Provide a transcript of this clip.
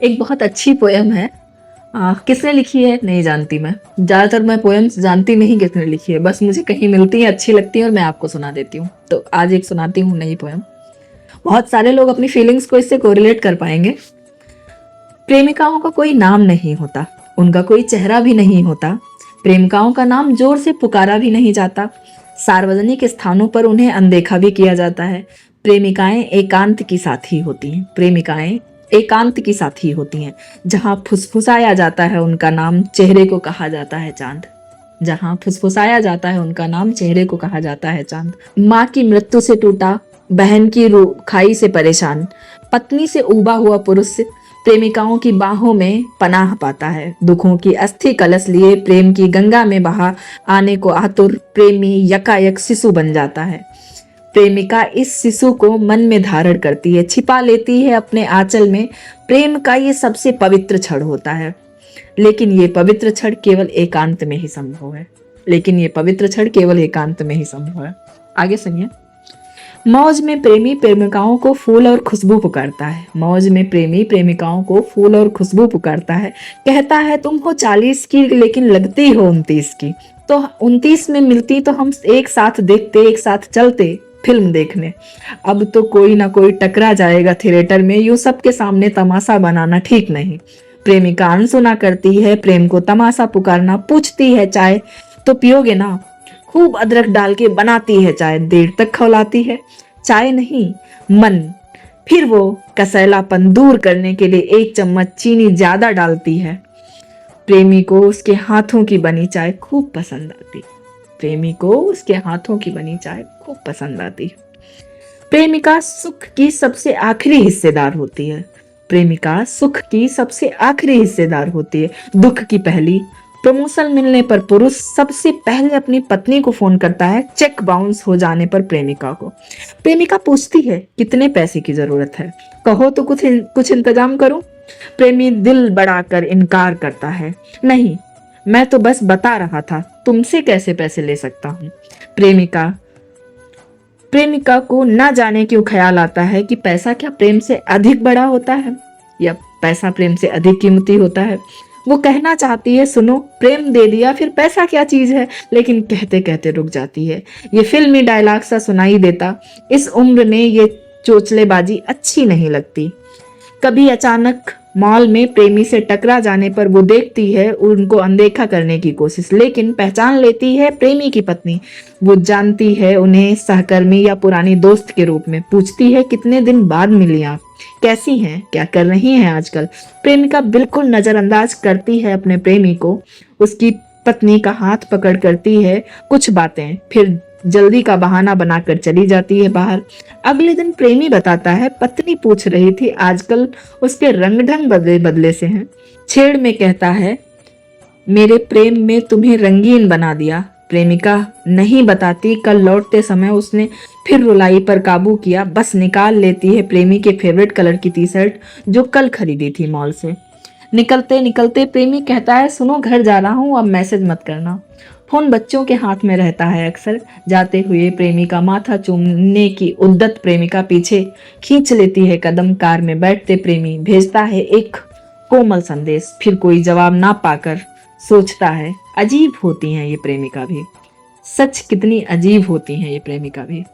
एक बहुत अच्छी पोयम है। किसने लिखी है नहीं जानती मैं। ज़्यादातर मैं पोएम्स जानती नहीं किसने लिखी है, बस मुझे कहीं मिलती है, अच्छी लगती है और मैं आपको सुना देती हूँ। तो आज एक सुनाती हूँ नई पोएम। बहुत सारे लोग अपनी फीलिंग्स को इससे कोरिलेट कर पाएंगे। प्रेमिकाओं का कोई नाम नहीं होता, उनका कोई चेहरा भी नहीं होता। प्रेमिकाओं का नाम जोर से पुकारा भी नहीं जाता, सार्वजनिक स्थानों पर उन्हें अनदेखा भी किया जाता है। प्रेमिकाएं एकांत की साथी होती हैं, प्रेमिकाएं एकांत की साथी होती हैं। जहां फुसफुसाया जाता है उनका नाम, चेहरे को कहा जाता है चांद। जहां फुसफुसाया जाता है उनका नाम, चेहरे को कहा जाता है चांद। माँ की मृत्यु से टूटा, बहन की खाई से परेशान, पत्नी से उबा हुआ पुरुष प्रेमिकाओं की बाहों में पनाह पाता है। दुखों की अस्थि कलश लिए प्रेम की गंगा में बहा आने को आतुर प्रेमी यकायक शिशु बन जाता है। प्रेमिका इस शिशु को मन में धारण करती है, छिपा लेती है अपने आंचल में। प्रेम का ये सबसे पवित्र क्षण होता है, लेकिन ये पवित्र क्षण केवल एकांत में ही संभव है। लेकिन ये पवित्र क्षण केवल एकांत में ही संभव है। आगे सुनिए। मौज में प्रेमी प्रेमिकाओं को फूल और खुशबू पुकारता है। मौज में प्रेमी प्रेमिकाओं को फूल और खुशबू पुकारता है। कहता है तुम हो 40 की लेकिन लगती हो 29 की। तो 29 में मिलती तो हम एक साथ देखते, एक साथ चलते फिल्म देखने। अब तो कोई ना कोई टकरा जाएगा थिएटर में, यूं सबके सामने तमाशा बनाना ठीक नहीं। प्रेमिका अनसुना करती है प्रेम को तमाशा पुकारना, पूछती है चाय तो पियोगे ना, खूब अदरक डाल के बनाती है चाय, देर तक खौलाती है, चाय नहीं मन। फिर वो कसैलापन दूर करने के लिए 1 चम्मच चीनी ज्यादा डालती है। प्रेमी को उसके हाथों की बनी चाय खूब पसंद आती। प्रेमी को उसके हाथों की बनी चाय खूब पसंद आती। प्रेमिका सुख की सबसे आखिरी हिस्सेदार होती है। प्रेमिका सुख की सबसे आखिरी हिस्सेदार होती है, दुख की पहली। प्रमोशन मिलने पर पुरुष सबसे पहले अपनी पत्नी को फोन करता है, चेक बाउंस हो जाने पर प्रेमिका को। प्रेमिका पूछती है कितने पैसे की जरूरत है, कहो तो कुछ इंतजाम करूं। प्रेमी दिल बढ़ाकर इनकार करता है, नहीं मैं तो बस बता रहा था, तुमसे कैसे पैसे ले सकता हूं। प्रेमिका को ना जाने क्यों ख्याल आता है कि पैसा क्या प्रेम से अधिक बड़ा होता है, या पैसा प्रेम से अधिक कीमती होता है। वो कहना चाहती है सुनो प्रेम दे दिया फिर पैसा क्या चीज है, लेकिन कहते कहते रुक जाती है। ये फिल्मी डायलॉग सा सुनाई देता। इस उम्र में ये चोचलेबाजी अच्छी नहीं लगती। कभी अचानक मॉल में प्रेमी से टकरा जाने पर वो देखती है उनको अनदेखा करने की कोशिश, लेकिन पहचान लेती है प्रेमी की पत्नी। वो जानती है उन्हें सहकर्मी या पुरानी दोस्त के रूप में। पूछती है कितने दिन बाद मिली आप, कैसी हैं, क्या कर रही हैं आजकल। प्रेमिका बिल्कुल नजरअंदाज करती है अपने प्रेमी को। उसकी पत्नी का हाथ पकड़ करती है कुछ बातें, फिर जल्दी का बहाना बनाकर चली जाती है बाहर। अगले दिन प्रेमी बताता है पत्नी पूछ रही थी आजकल उसके रंग ढंग बदले बदले से हैं। छेड़ में कहता है मेरे प्रेम में तुम्हें रंगीन बना दिया। प्रेमिका नहीं बताती कल लौटते समय उसने फिर रुलाई पर काबू किया, बस निकाल लेती है प्रेमी के फेवरेट कलर की टी शर्ट जो कल खरीदी थी मॉल से। निकलते निकलते प्रेमी कहता है सुनो घर जा रहा हूँ, अब मैसेज मत करना। फोन बच्चों के हाथ में रहता है अक्सर। जाते हुए प्रेमी का माथा चूमने की उद्दत प्रेमिका पीछे खींच लेती है कदम। कार में बैठते प्रेमी भेजता है एक कोमल संदेश, फिर कोई जवाब ना पाकर सोचता है अजीब होती हैं ये प्रेमिका भी। सच कितनी अजीब होती हैं ये प्रेमिका भी।